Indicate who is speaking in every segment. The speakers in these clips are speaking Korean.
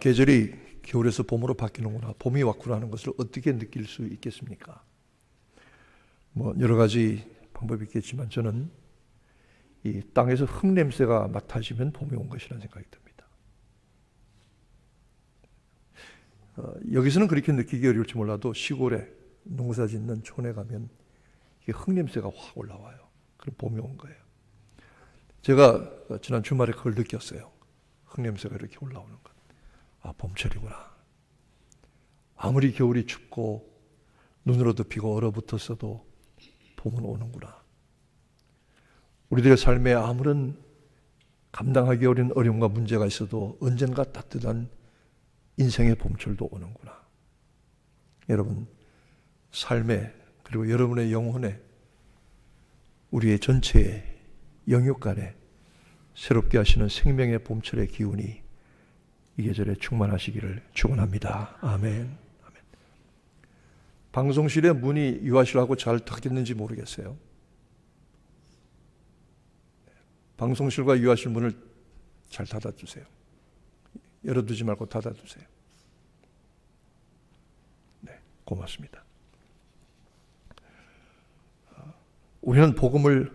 Speaker 1: 계절이 겨울에서 봄으로 바뀌는구나, 봄이 왔구나 하는 것을 어떻게 느낄 수 있겠습니까? 여러 가지 방법이 있겠지만 저는 이 땅에서 흙냄새가 맡아지면 봄이 온 것이라는 생각이 듭니다. 여기서는 그렇게 느끼기 어려울지 몰라도 시골에 농사 짓는 촌에 가면 흙냄새가 확 올라와요. 그럼 봄이 온 거예요. 제가 지난 주말에 그걸 느꼈어요. 흙냄새가 이렇게 올라오는 것. 봄철이구나. 아무리 겨울이 춥고 눈으로 덮이고 얼어붙었어도 봄은 오는구나. 우리들의 삶에 아무런 감당하기 어려운 어려움과 문제가 있어도 언젠가 따뜻한 인생의 봄철도 오는구나. 여러분, 삶에 그리고 여러분의 영혼에 우리의 전체의 영육 간에 새롭게 하시는 생명의 봄철의 기운이 이 계절에 충만하시기를 축원합니다. 아멘. 아멘. 방송실에 문이 유아실하고 잘 닫혔는지 모르겠어요. 방송실과 유아실 문을 잘 닫아주세요. 열어두지 말고 닫아주세요. 네, 고맙습니다. 우리는 복음을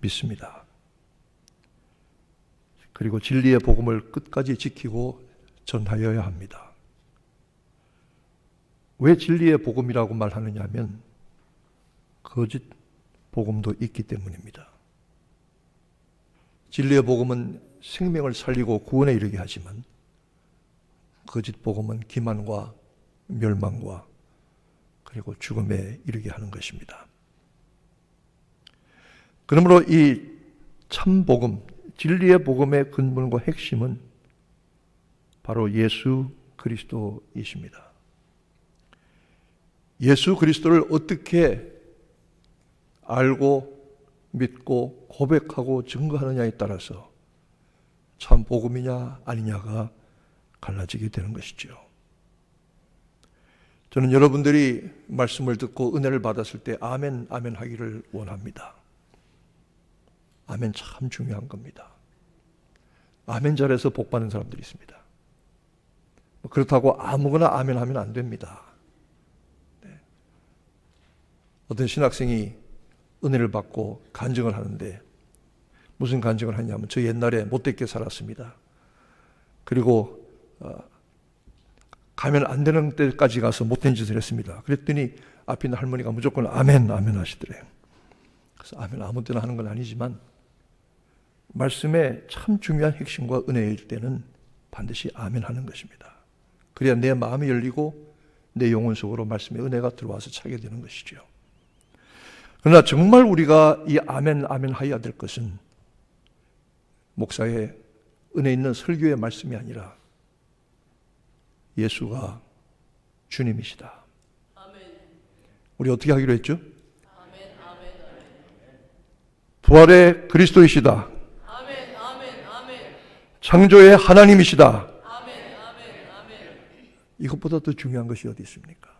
Speaker 1: 믿습니다. 그리고 진리의 복음을 끝까지 지키고 전하여야 합니다. 왜 진리의 복음이라고 말하느냐 하면 거짓 복음도 있기 때문입니다. 진리의 복음은 생명을 살리고 구원에 이르게 하지만 거짓 복음은 기만과 멸망과 그리고 죽음에 이르게 하는 것입니다. 그러므로 이 참 복음, 진리의 복음의 근본과 핵심은 바로 예수 그리스도이십니다. 예수 그리스도를 어떻게 알고 믿고 고백하고 증거하느냐에 따라서 참 복음이냐 아니냐가 갈라지게 되는 것이죠. 저는 여러분들이 말씀을 듣고 은혜를 받았을 때 아멘, 아멘 하기를 원합니다. 아멘 참 중요한 겁니다. 아멘 잘해서 복 받는 사람들이 있습니다. 그렇다고 아무거나 아멘 하면 안 됩니다. 네. 어떤 신학생이 은혜를 받고 간증을 하는데 무슨 간증을 하냐면 저 옛날에 못되게 살았습니다. 그리고 가면 안 되는 때까지 가서 못된 짓을 했습니다. 그랬더니 앞에 있는 할머니가 무조건 아멘, 아멘 하시더래요. 그래서 아멘 아무 때나 하는 건 아니지만 말씀의 참 중요한 핵심과 은혜일 때는 반드시 아멘 하는 것입니다. 그래야 내 마음이 열리고 내 영혼 속으로 말씀의 은혜가 들어와서 차게 되는 것이죠. 그러나 정말 우리가 이 아멘, 아멘 하여야 될 것은 목사의 은혜 있는 설교의 말씀이 아니라 예수가 주님이시다. 아멘. 우리 어떻게 하기로 했죠? 아멘, 아멘, 아멘. 부활의 그리스도이시다. 아멘, 아멘, 아멘. 창조의 하나님이시다. 아멘, 아멘, 아멘. 이것보다 더 중요한 것이 어디 있습니까?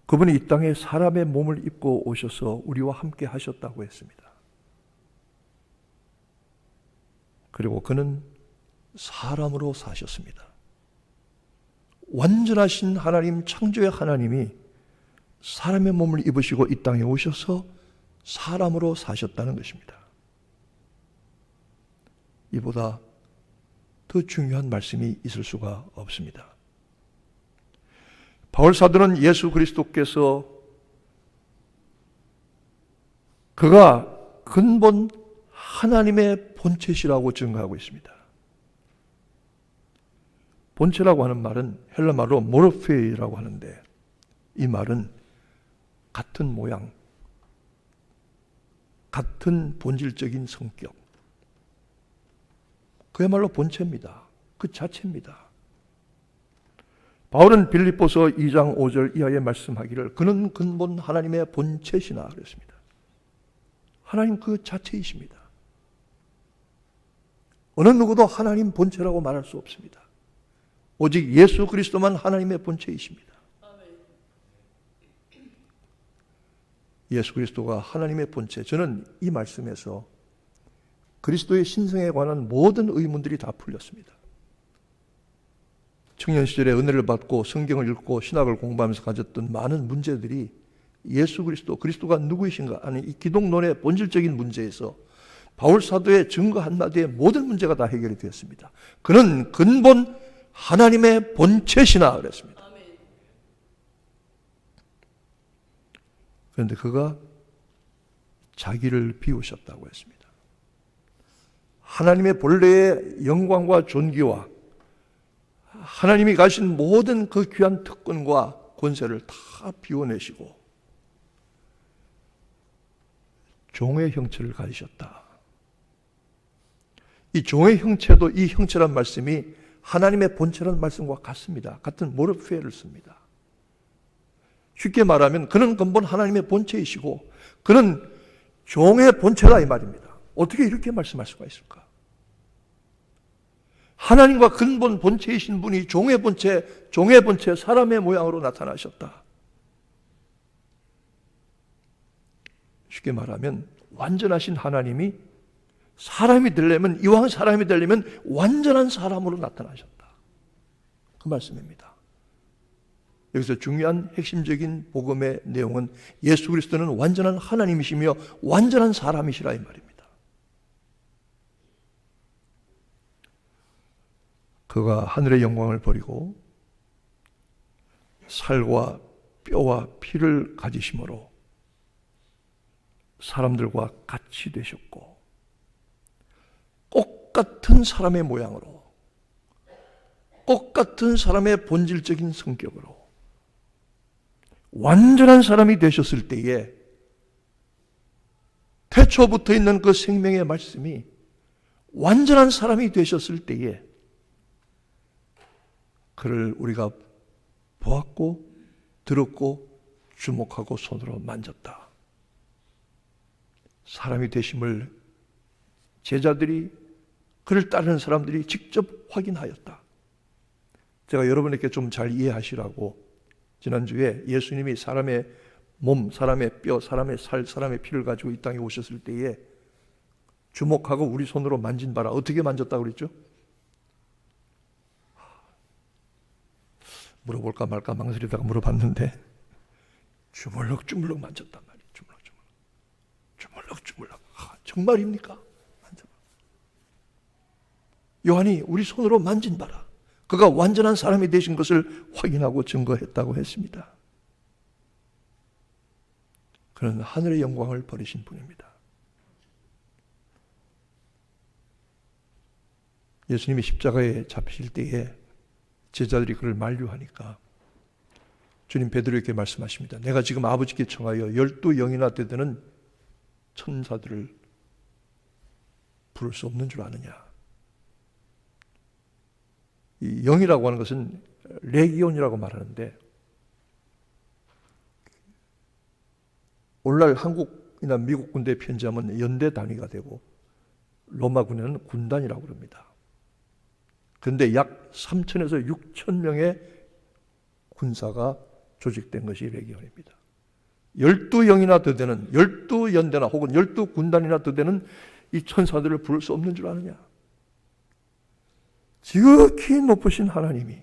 Speaker 1: 그분이 이 땅에 사람의 몸을 입고 오셔서 우리와 함께 하셨다고 했습니다. 그리고 그는 사람으로 사셨습니다. 완전하신 하나님, 창조의 하나님이 사람의 몸을 입으시고 이 땅에 오셔서 사람으로 사셨다는 것입니다. 이보다 더 중요한 말씀이 있을 수가 없습니다. 바울 사도는 예수 그리스도께서 그가 근본 하나님의 본체시라고 증거하고 있습니다. 본체라고 하는 말은 헬라말로 모르페이라고 하는데 이 말은 같은 모양, 같은 본질적인 성격, 그야말로 본체입니다. 그 자체입니다. 바울은 빌립보서 2장 5절 이하에 말씀하기를 그는 근본 하나님의 본체시나 그랬습니다. 하나님 그 자체이십니다. 어느 누구도 하나님 본체라고 말할 수 없습니다. 오직 예수 그리스도만 하나님의 본체이십니다. 예수 그리스도가 하나님의 본체. 저는 이 말씀에서 그리스도의 신성에 관한 모든 의문들이 다 풀렸습니다. 청년 시절에 은혜를 받고 성경을 읽고 신학을 공부하면서 가졌던 많은 문제들이 예수 그리스도가 누구이신가 하는 이 기독론의 본질적인 문제에서 바울 사도의 증거 한마디에 모든 문제가 다 해결이 되었습니다. 그는 근본 하나님의 본체시나 그랬습니다. 그런데 그가 자기를 비우셨다고 했습니다. 하나님의 본래의 영광과 존귀와 하나님이 가신 모든 그 귀한 특권과 권세를 다 비워내시고 종의 형체를 가지셨다. 이 종의 형체도 이 형체란 말씀이 하나님의 본체라는 말씀과 같습니다. 같은 모르피에를 씁니다. 쉽게 말하면 그는 근본 하나님의 본체이시고 그는 종의 본체다 이 말입니다. 어떻게 이렇게 말씀할 수가 있을까? 하나님과 근본 본체이신 분이 종의 본체 사람의 모양으로 나타나셨다. 쉽게 말하면 완전하신 하나님이 사람이 되려면, 이왕 사람이 되려면 완전한 사람으로 나타나셨다. 그 말씀입니다. 여기서 중요한 핵심적인 복음의 내용은 예수 그리스도는 완전한 하나님이시며 완전한 사람이시라 이 말입니다. 그가 하늘의 영광을 버리고 살과 뼈와 피를 가지심으로 사람들과 같이 되셨고 똑같은 사람의 모양으로 똑같은 사람의 본질적인 성격으로 완전한 사람이 되셨을 때에 태초부터 있는 그 생명의 말씀이 완전한 사람이 되셨을 때에 그를 우리가 보았고 들었고 주목하고 손으로 만졌다. 사람이 되심을 제자들이 그를 따르는 사람들이 직접 확인하였다. 제가 여러분에게 좀 잘 이해하시라고 지난주에 예수님이 사람의 몸, 사람의 뼈, 사람의 살, 사람의 피를 가지고 이 땅에 오셨을 때에 주목하고 우리 손으로 만진 바라. 어떻게 만졌다고 그랬죠? 물어볼까 말까 망설이다가 물어봤는데 주물럭주물럭 만졌단 말이에요. 주물럭주물럭. 정말입니까? 만져봐. 요한이 우리 손으로 만진 바라. 그가 완전한 사람이 되신 것을 확인하고 증거했다고 했습니다. 그는 하늘의 영광을 버리신 분입니다. 예수님이 십자가에 잡히실 때에 제자들이 그를 만류하니까 주님 베드로에게 말씀하십니다. 내가 지금 아버지께 청하여 12영이나 되드는 천사들을 부를 수 없는 줄 아느냐. 이 영이라고 하는 것은 레기온이라고 말하는데 오늘날 한국이나 미국 군대에 편지하면 연대 단위가 되고 로마 군에는 군단이라고 그럽니다. 그런데 약 3,000에서 6,000명의 군사가 조직된 것이 레기온입니다. 12영이나 더 되는 12연대나 혹은 12군단이나 더 되는 이 천사들을 부를 수 없는 줄 아느냐. 지극히 높으신 하나님이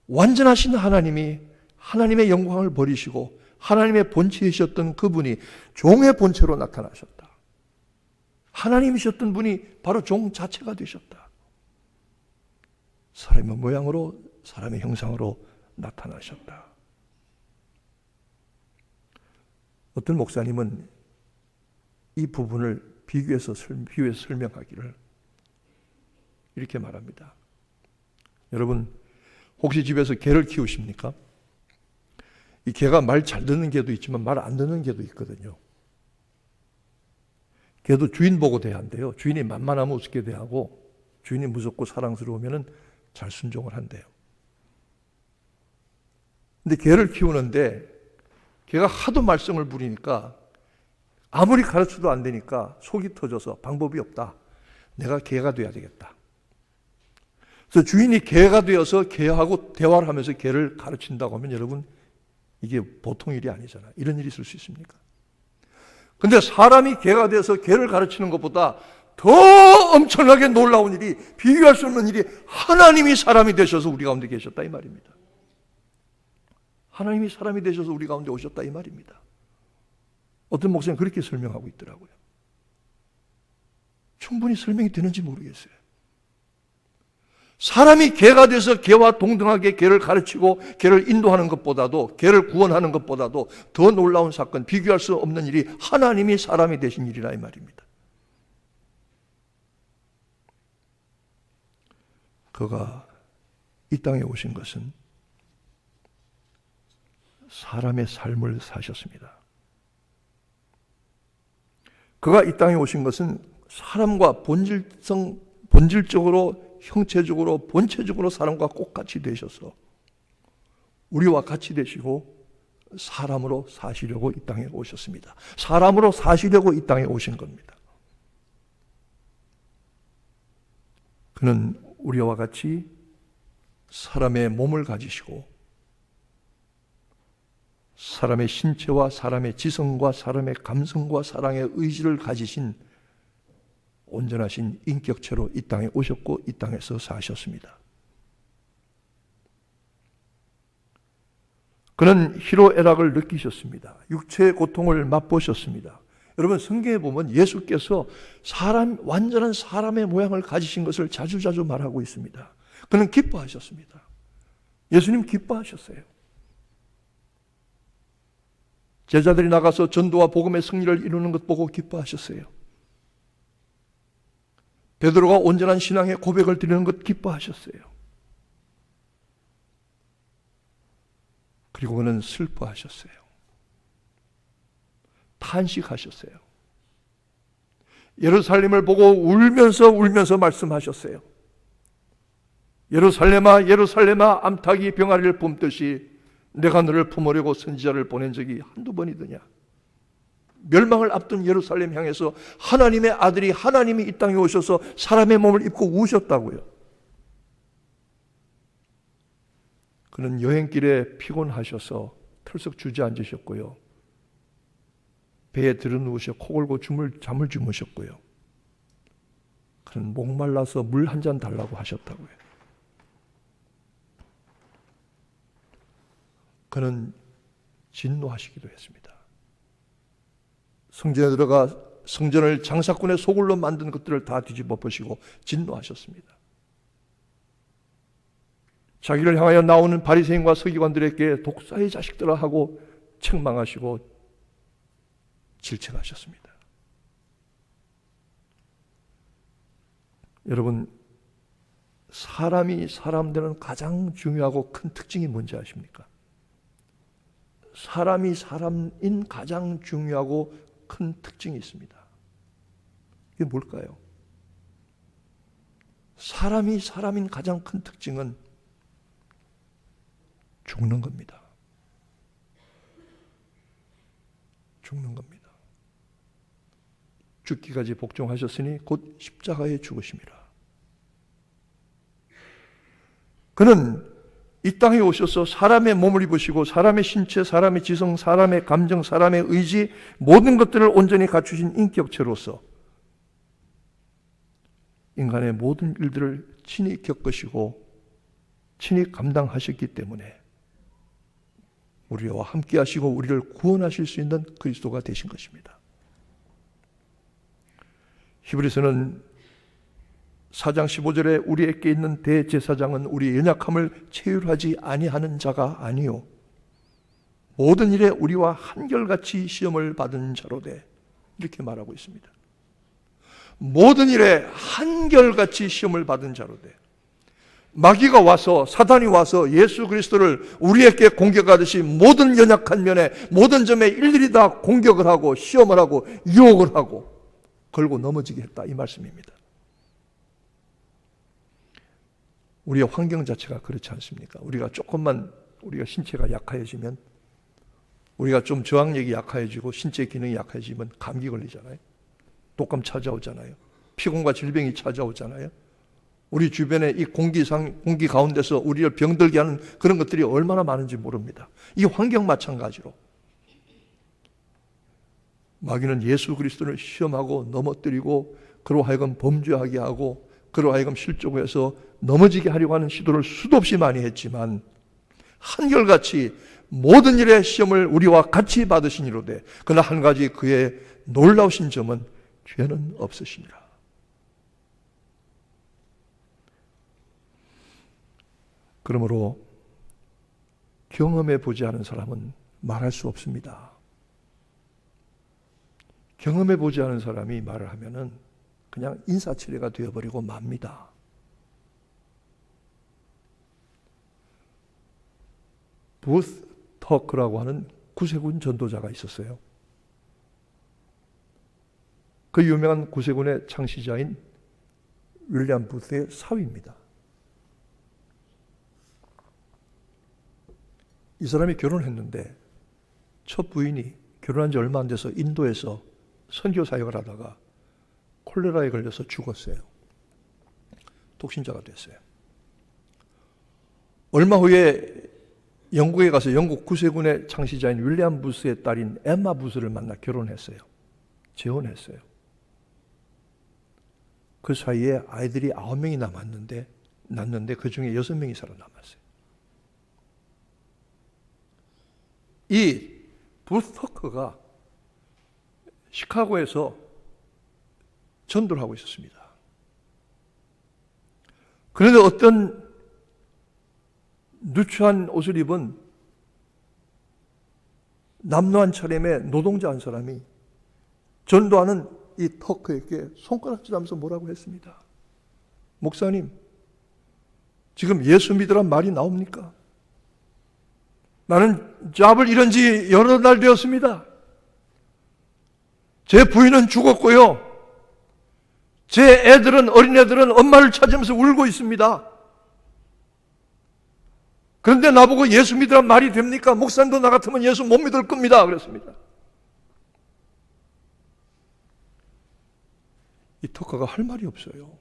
Speaker 1: 완전하신 하나님이 하나님의 영광을 버리시고 하나님의 본체이셨던 그분이 종의 본체로 나타나셨다. 하나님이셨던 분이 바로 종 자체가 되셨다. 사람의 모양으로 사람의 형상으로 나타나셨다. 어떤 목사님은 이 부분을 비교해서 설명하기를 이렇게 말합니다. 여러분 혹시 집에서 개를 키우십니까? 이 개가 말 잘 듣는 개도 있지만 말 안 듣는 개도 있거든요. 개도 주인 보고 대한대요. 주인이 만만하면 우습게 대하고 주인이 무섭고 사랑스러우면 잘 순종을 한대요. 근데 개를 키우는데 개가 하도 말썽을 부리니까 아무리 가르쳐도 안 되니까 속이 터져서 방법이 없다. 내가 개가 돼야 되겠다. 그래서 주인이 개가 되어서 개하고 대화를 하면서 개를 가르친다고 하면 여러분 이게 보통 일이 아니잖아요. 이런 일이 있을 수 있습니까? 근데 사람이 개가 돼서 개를 가르치는 것보다 더 엄청나게 놀라운 일이, 비교할 수 없는 일이 하나님이 사람이 되셔서 우리 가운데 계셨다 이 말입니다. 하나님이 사람이 되셔서 우리 가운데 오셨다 이 말입니다. 어떤 목사님 그렇게 설명하고 있더라고요. 충분히 설명이 되는지 모르겠어요. 사람이 개가 돼서 개와 동등하게 개를 가르치고 개를 인도하는 것보다도, 개를 구원하는 것보다도 더 놀라운 사건, 비교할 수 없는 일이 하나님이 사람이 되신 일이라 이 말입니다. 그가 이 땅에 오신 것은 사람의 삶을 사셨습니다. 그가 이 땅에 오신 것은 사람과 본질적으로, 형체적으로, 본체적으로 사람과 똑같이 되셔서 우리와 같이 되시고 사람으로 사시려고 이 땅에 오셨습니다. 사람으로 사시려고 이 땅에 오신 겁니다. 그는 우리와 같이 사람의 몸을 가지시고 사람의 신체와 사람의 지성과 사람의 감성과 사랑의 의지를 가지신 온전하신 인격체로 이 땅에 오셨고 이 땅에서 사셨습니다. 그는 희로애락을 느끼셨습니다. 육체의 고통을 맛보셨습니다. 여러분, 성경에 보면 예수께서 완전한 사람의 모양을 가지신 것을 자주자주 말하고 있습니다. 그는 기뻐하셨습니다. 예수님 기뻐하셨어요. 제자들이 나가서 전도와 복음의 승리를 이루는 것 보고 기뻐하셨어요. 베드로가 온전한 신앙의 고백을 드리는 것 기뻐하셨어요. 그리고 그는 슬퍼하셨어요. 탄식하셨어요. 예루살렘을 보고 울면서 말씀하셨어요. 예루살렘아, 예루살렘아, 암탉이 병아리를 뿜듯이 내가 너를 품으려고 선지자를 보낸 적이 한두 번이더냐. 멸망을 앞둔 예루살렘 향해서 하나님의 아들이, 하나님이 이 땅에 오셔서 사람의 몸을 입고 우셨다고요. 그는 여행길에 피곤하셔서 털썩 주저앉으셨고요. 배에 들어누우셔 코 골고 잠을 주무셨고요. 그는 목말라서 물 한 잔 달라고 하셨다고요. 그는 진노하시기도 했습니다. 성전에 들어가 성전을 장사꾼의 소굴로 만든 것들을 다 뒤집어 버시고 진노하셨습니다. 자기를 향하여 나오는 바리새인과 서기관들에게 독사의 자식들아 하고 책망하시고 질책하셨습니다. 여러분, 사람이 사람 되는 가장 중요하고 큰 특징이 뭔지 아십니까? 사람이 사람인 가장 중요하고 큰 특징이 있습니다. 이게 뭘까요? 사람이 사람인 가장 큰 특징은 죽는 겁니다. 죽는 겁니다. 죽기까지 복종하셨으니 곧 십자가에 죽으심이라. 그는 이 땅에 오셔서 사람의 몸을 입으시고 사람의 신체, 사람의 지성, 사람의 감정, 사람의 의지, 모든 것들을 온전히 갖추신 인격체로서 인간의 모든 일들을 친히 겪으시고 친히 감당하셨기 때문에 우리와 함께 하시고 우리를 구원하실 수 있는 그리스도가 되신 것입니다. 히브리서는 4장 15절에 우리에게 있는 대제사장은 우리의 연약함을 체휼하지 아니하는 자가 아니요 모든 일에 우리와 한결같이 시험을 받은 자로되, 이렇게 말하고 있습니다. 모든 일에 한결같이 시험을 받은 자로되, 마귀가 와서, 사단이 와서 예수 그리스도를 우리에게 공격하듯이 모든 연약한 면에, 모든 점에 일일이 다 공격을 하고 시험을 하고 유혹을 하고 걸고 넘어지게 했다, 이 말씀입니다. 우리의 환경 자체가 그렇지 않습니까? 우리가 조금만, 우리가 신체가 약해지면, 우리가 좀 저항력이 약해지고 신체 기능이 약해지면 감기 걸리잖아요. 독감 찾아오잖아요. 피곤과 질병이 찾아오잖아요. 우리 주변에 이 공기 가운데서 우리를 병들게 하는 그런 것들이 얼마나 많은지 모릅니다. 이 환경 마찬가지로 마귀는 예수 그리스도를 시험하고 넘어뜨리고 그로 하여금 범죄하게 하고 그로 하여금 실족해서 넘어지게 하려고 하는 시도를 수도 없이 많이 했지만 한결같이 모든 일의 시험을 우리와 같이 받으시니로되 그러나 한 가지 그의 놀라우신 점은 죄는 없으시니라. 그러므로 경험해 보지 않은 사람은 말할 수 없습니다. 경험해 보지 않은 사람이 말을 하면은 그냥 인사치레가 되어버리고 맙니다. 부스 터크라고 하는 구세군 전도자가 있었어요. 그 유명한 구세군의 창시자인 윌리엄 부스의 사위입니다. 이 사람이 결혼했는데 첫 부인이 결혼한 지 얼마 안 돼서 인도에서 선교 사역을 하다가 콜레라에 걸려서 죽었어요. 독신자가 됐어요. 얼마 후에 영국에 가서 영국 구세군의 창시자인 윌리엄 부스의 딸인 엠마 부스를 만나 결혼했어요. 재혼했어요. 그 사이에 아이들이 9명이 낳았는데 그 중에 6명이 살아남았어요. 이 부스 터커가 시카고에서 전도를 하고 있었습니다. 그런데 어떤 누추한 옷을 입은 남노한 차림의 노동자 한 사람이 전도하는 이 터커에게 손가락질하면서 뭐라고 했습니다. 목사님, 지금 예수 믿으란 말이 나옵니까? 나는 잡을 잃은 지 여러 달 되었습니다. 제 부인은 죽었고요. 제 어린애들은 엄마를 찾으면서 울고 있습니다. 그런데 나보고 예수 믿으란 말이 됩니까? 목사님도 나 같으면 예수 못 믿을 겁니다. 그랬습니다. 이 터커가 할 말이 없어요.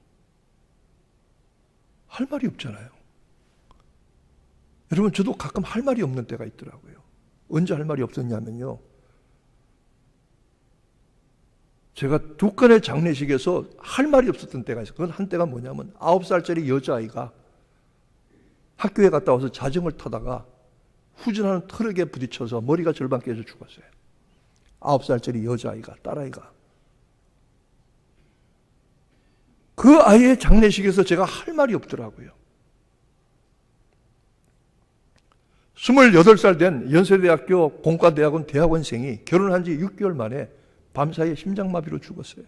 Speaker 1: 할 말이 없잖아요. 여러분, 저도 가끔 할 말이 없는 때가 있더라고요. 언제 할 말이 없었냐면요. 제가 2건의 장례식에서 할 말이 없었던 때가 있어요. 그건 한때가 뭐냐면 9살짜리 여자아이가 학교에 갔다 와서 자전거를 타다가 후진하는 트럭에 부딪혀서 머리가 절반 깨져 죽었어요. 9살짜리 여자아이가, 딸아이가. 그 아이의 장례식에서 제가 할 말이 없더라고요. 28살 된 연세대학교 공과대학원 대학원생이 결혼한 지 6개월 만에 밤사이에 심장마비로 죽었어요.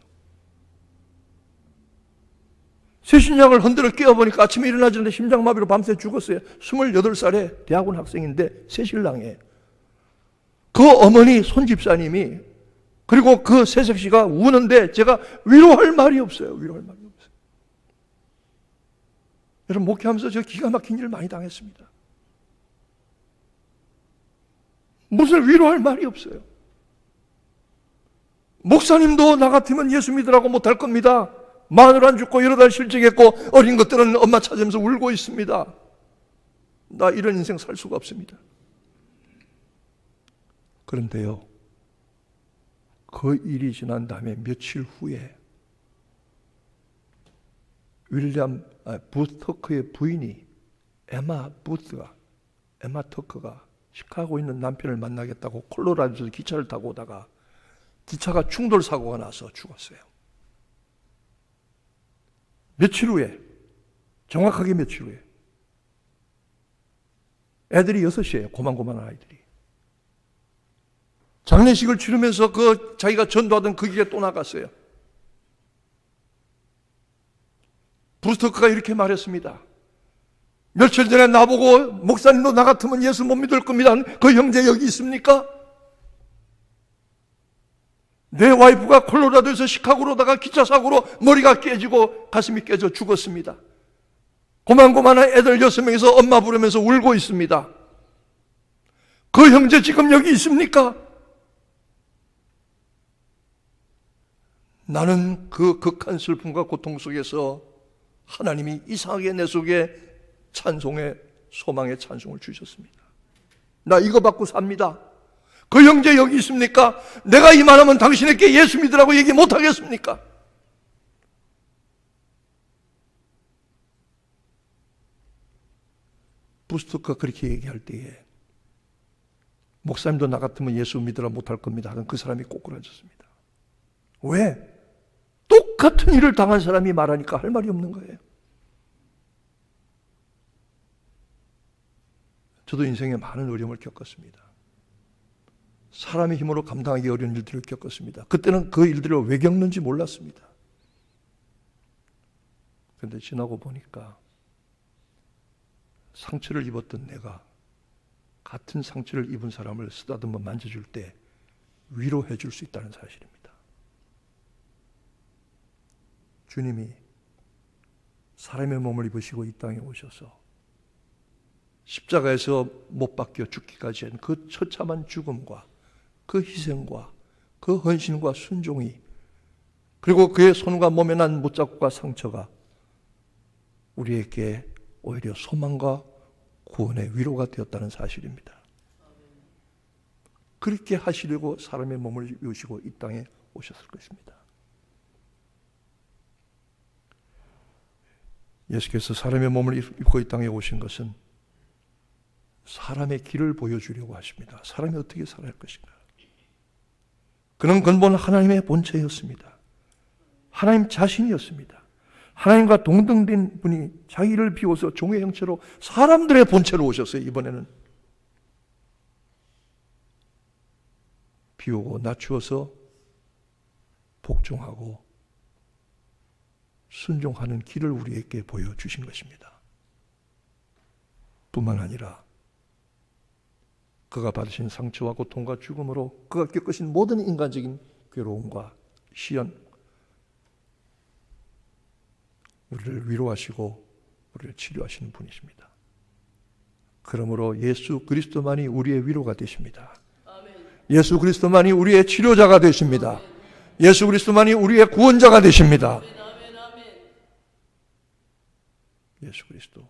Speaker 1: 세신약을 흔들어 깨어보니까 아침에 일어나지 않는데 심장마비로 밤새 죽었어요. 28살의 대학원 학생인데 새신랑에 그 어머니 손집사님이 그리고 그 새색시가 우는데 제가 위로할 말이 없어요. 위로할 말이 없어요. 여러분, 목회하면서 제가 기가 막힌 일을 많이 당했습니다. 무슨 위로할 말이 없어요. 목사님도 나 같으면 예수 믿으라고 못할 겁니다. 마누라 안 죽고 여러 달 실직했고 어린 것들은 엄마 찾으면서 울고 있습니다. 나 이런 인생 살 수가 없습니다. 그런데요, 그 일이 지난 다음에 며칠 후에 윌리엄 부스 터커의 부인이 에마 터커가 시카고에 있는 남편을 만나겠다고 콜로라도에서 기차를 타고 오다가 기차가 충돌 사고가 나서 죽었어요. 며칠 후에, 정확하게 며칠 후에, 애들이 6이에요. 고만고만한 아이들이. 장례식을 치르면서 자기가 전도하던 그 길에 또 나갔어요. 브루스터크가 이렇게 말했습니다. 며칠 전에 나보고 목사님도 나 같으면 예수 못 믿을 겁니다. 그 형제 여기 있습니까? 내 와이프가 콜로라도에서 시카고로다가 기차 사고로 머리가 깨지고 가슴이 깨져 죽었습니다. 고만고만한 애들 6명이서 엄마 부르면서 울고 있습니다. 그 형제 지금 여기 있습니까? 나는 그 극한 슬픔과 고통 속에서 하나님이 이상하게 내 속에 찬송의 소망의 찬송을 주셨습니다. 나 이거 받고 삽니다. 그 형제 여기 있습니까? 내가 이만하면 당신에게 예수 믿으라고 얘기 못하겠습니까? 부스터가 그렇게 얘기할 때에 목사님도 나 같으면 예수 믿으라 못할 겁니다 하던 그 사람이 꼬꾸라졌습니다. 왜? 똑같은 일을 당한 사람이 말하니까 할 말이 없는 거예요. 저도 인생에 많은 어려움을 겪었습니다. 사람의 힘으로 감당하기 어려운 일들을 겪었습니다. 그때는 그 일들을 왜 겪는지 몰랐습니다. 그런데 지나고 보니까 상처를 입었던 내가 같은 상처를 입은 사람을 쓰다듬어 만져줄 때 위로해 줄 수 있다는 사실입니다. 주님이 사람의 몸을 입으시고 이 땅에 오셔서 십자가에서 못 박혀 죽기까지 한 그 처참한 죽음과 그 희생과 그 헌신과 순종이, 그리고 그의 손과 몸에 난 못자국과 상처가 우리에게 오히려 소망과 구원의 위로가 되었다는 사실입니다. 그렇게 하시려고 사람의 몸을 입으시고 이 땅에 오셨을 것입니다. 예수께서 사람의 몸을 입고 이 땅에 오신 것은 사람의 길을 보여주려고 하십니다. 사람이 어떻게 살아야 할 것인가. 그는 근본 하나님의 본체였습니다. 하나님 자신이었습니다. 하나님과 동등된 분이 자기를 비워서 종의 형체로 사람들의 본체로 오셨어요. 이번에는 비우고 낮추어서 복종하고 순종하는 길을 우리에게 보여주신 것입니다. 뿐만 아니라 그가 받으신 상처와 고통과 죽음으로 그가 겪으신 모든 인간적인 괴로움과 시련, 우리를 위로하시고 우리를 치료하시는 분이십니다. 그러므로 예수 그리스도만이 우리의 위로가 되십니다. 예수 그리스도만이 우리의 치료자가 되십니다. 예수 그리스도만이 우리의 구원자가 되십니다. 예수 그리스도,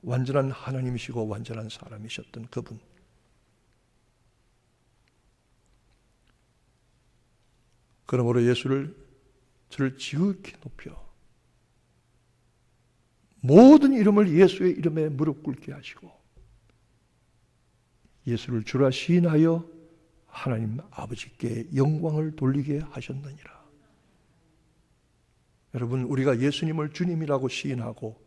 Speaker 1: 완전한 하나님이시고 완전한 사람이셨던 그분, 그러므로 저를 지극히 높여 모든 이름을 예수의 이름에 무릎 꿇게 하시고 예수를 주라 시인하여 하나님 아버지께 영광을 돌리게 하셨느니라. 여러분, 우리가 예수님을 주님이라고 시인하고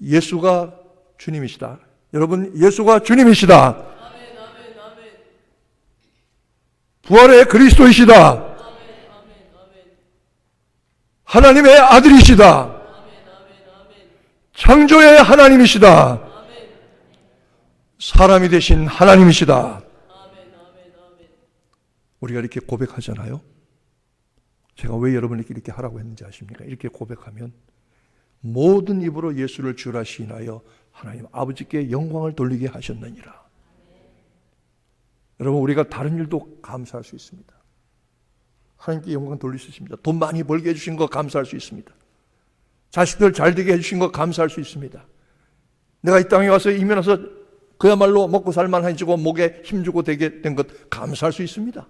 Speaker 1: 예수가 주님이시다. 여러분, 예수가 주님이시다. 부활의 그리스도이시다. 하나님의 아들이시다. 창조의 하나님이시다. 사람이 되신 하나님이시다. 우리가 이렇게 고백하잖아요. 제가 왜 여러분에게 이렇게 하라고 했는지 아십니까? 이렇게 고백하면 모든 입으로 예수를 주라 시인하여 하나님 아버지께 영광을 돌리게 하셨느니라. 여러분, 우리가 다른 일도 감사할 수 있습니다. 하나님께 영광 돌릴 수 있습니다. 돈 많이 벌게 해주신 거 감사할 수 있습니다. 자식들 잘 되게 해주신 거 감사할 수 있습니다. 내가 이 땅에 와서 이민 와서 그야말로 먹고 살만해지고 목에 힘주고 되게 된 것 감사할 수 있습니다.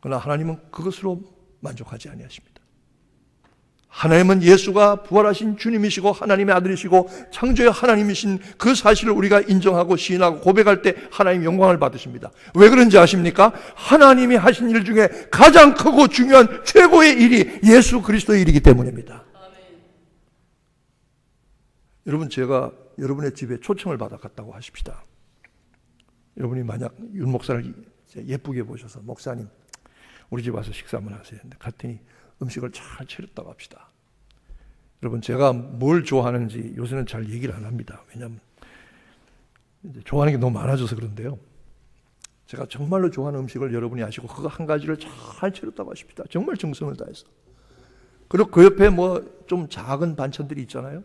Speaker 1: 그러나 하나님은 그것으로 만족하지 아니하십니다. 하나님은 예수가 부활하신 주님이시고 하나님의 아들이시고 창조의 하나님이신 그 사실을 우리가 인정하고 시인하고 고백할 때 하나님 영광을 받으십니다. 왜 그런지 아십니까? 하나님이 하신 일 중에 가장 크고 중요한 최고의 일이 예수 그리스도의 일이기 때문입니다. 여러분, 제가 여러분의 집에 초청을 받아 갔다고 하십시다. 여러분이 만약 윤 목사를 예쁘게 보셔서 목사님 우리 집 와서 식사 한번 하세요. 갔더니 음식을 잘 차렸다고 합시다. 여러분, 제가 뭘 좋아하는지 요새는 잘 얘기를 안 합니다. 왜냐하면 좋아하는 게 너무 많아져서 그런데요. 제가 정말로 좋아하는 음식을 여러분이 아시고 그거 한 가지를 잘 차렸다고 하십시다. 정말 정성을 다해서. 그리고 그 옆에 뭐 좀 작은 반찬들이 있잖아요.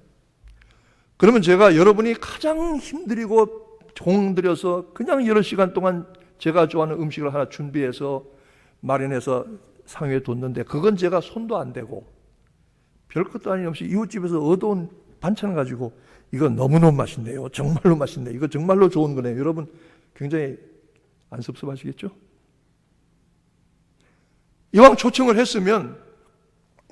Speaker 1: 그러면 제가 여러분이 가장 힘들이고 공들여서 그냥 여러 시간 동안 제가 좋아하는 음식을 하나 준비해서 마련해서 상에 뒀는데 그건 제가 손도 안 대고 별것도 아닌 없이 이웃집에서 얻어온 반찬 가지고 이거 너무너무 맛있네요. 정말로 맛있네요. 이거 정말로 좋은 거네요. 여러분 굉장히 안 섭섭하시겠죠? 이왕 초청을 했으면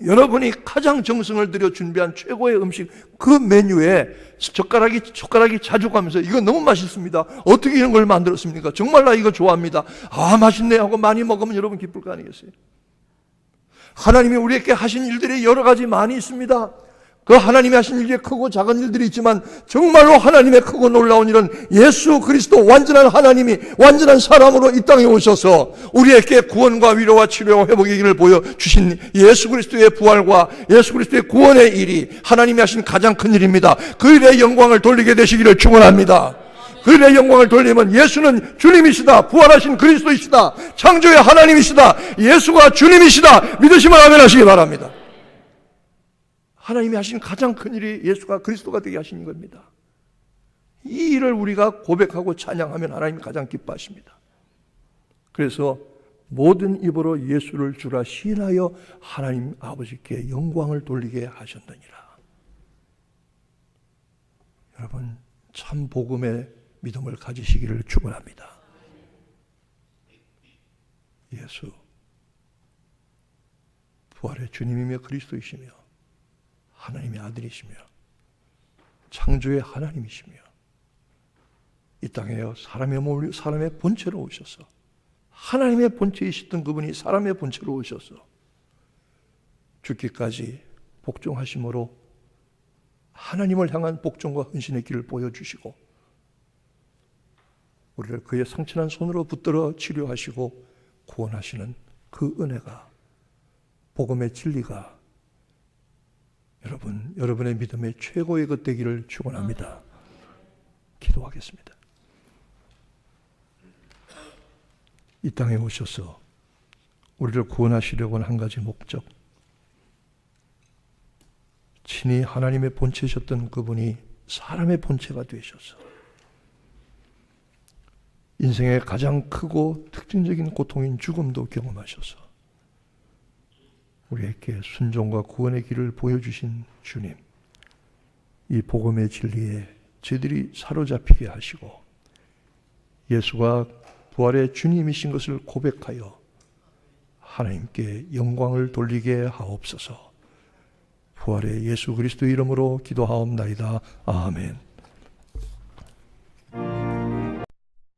Speaker 1: 여러분이 가장 정성을 들여 준비한 최고의 음식 그 메뉴에 젓가락이 자주 가면서 이거 너무 맛있습니다. 어떻게 이런 걸 만들었습니까? 정말 나 이거 좋아합니다. 아, 맛있네 하고 많이 먹으면 여러분 기쁠 거 아니겠어요? 하나님이 우리에게 하신 일들이 여러 가지 많이 있습니다. 그 하나님이 하신 일이 크고 작은 일들이 있지만 정말로 하나님의 크고 놀라운 일은 예수 그리스도 완전한 하나님이 완전한 사람으로 이 땅에 오셔서 우리에게 구원과 위로와 치료와 회복의 길을 보여주신 예수 그리스도의 부활과 예수 그리스도의 구원의 일이 하나님이 하신 가장 큰 일입니다. 그 일의 영광을 돌리게 되시기를 축원합니다. 그 일의 영광을 돌리면 예수는 주님이시다, 부활하신 그리스도이시다, 창조의 하나님이시다, 예수가 주님이시다 믿으시면 아멘 하시기 바랍니다. 하나님이 하신 가장 큰 일이 예수가 그리스도가 되게 하신 겁니다. 이 일을 우리가 고백하고 찬양하면 하나님이 가장 기뻐하십니다. 그래서 모든 입으로 예수를 주라 시인하여 하나님 아버지께 영광을 돌리게 하셨느니라. 여러분 참 복음의 믿음을 가지시기를 축원합니다. 예수 부활의 주님이며 그리스도이시며 하나님의 아들이시며 창조의 하나님이시며 이 땅에 사람의 본체로 오셔서 하나님의 본체이시던 그분이 사람의 본체로 오셔서 죽기까지 복종하심으로 하나님을 향한 복종과 헌신의 길을 보여주시고 우리를 그의 상처난 손으로 붙들어 치료하시고 구원하시는 그 은혜가 복음의 진리가 여러분의 믿음의 최고의 것 되기를 축원합니다. 기도하겠습니다. 이 땅에 오셔서 우리를 구원하시려고 하는 한 가지 목적, 친히 하나님의 본체셨던 그분이 사람의 본체가 되셔서 인생의 가장 크고 특징적인 고통인 죽음도 경험하셔서 우리에게 순종과 구원의 길을 보여주신 주님, 이 복음의 진리에 저희들이 사로잡히게 하시고 예수가 부활의 주님이신 것을 고백하여 하나님께 영광을 돌리게 하옵소서. 부활의 예수 그리스도의 이름으로 기도하옵나이다. 아멘.